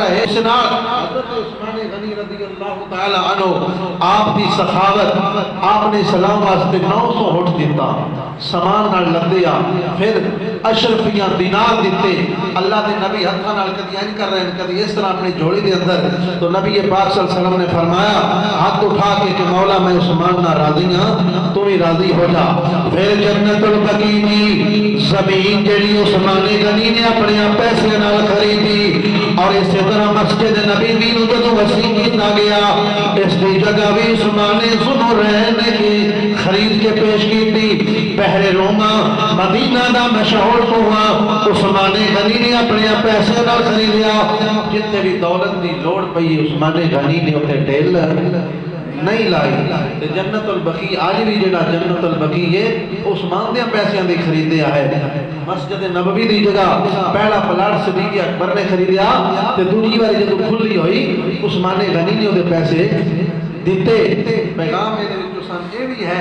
رہے حضرت عثمان غنی رضی اللہ تعالی عنہ آپ دی سخاوت آپ نے سلام واسطے 900 ہٹ دیتا سامان نال لدیا پھر اشرفیاں دینار دیتے اللہ دے نبی ہتھاں نال کدی این کر رہے ہیں کدی اس طرح اپنی جوڑی دے اندر تو نبی پاک صلی اللہ علیہ وسلم نے فرمایا ہاتھ اٹھا کے کہ مولا میں عثمان نہ راضی ہاں تو بھی راضی ہو جا پھر جنت البقیع دی زمین جڑی عثمان غنی نے اپنے پیسے نال خریدی اور اسی طرح مسجد نبی بھی جدوں وسیع کیتا گیا اس دی جگہ بھی عثمان ذو رہن کی خرید کے پیش کی تھی بحر روما مدینہ دا مشہور ہوا عثمان غنی نے اپنے پیسے نال خریدیا جتنے بھی دولت دی لوڑ پئی عثمان غنی نے اوتے ڈھیل نہیں لائی جنت البقیع آج بھی جڑا جنت البقیع ہے عثمان دے پیسے دی خریدیا ہے مسجد نبوی دی جگہ پہلا پلاٹ صدیق اکبر نے خریدیا تے دوسری بار جدوں کھلی ہوئی عثمان غنی نے او دے پیسے دیتے پیغام اے دے وچ سن اے بھی ہے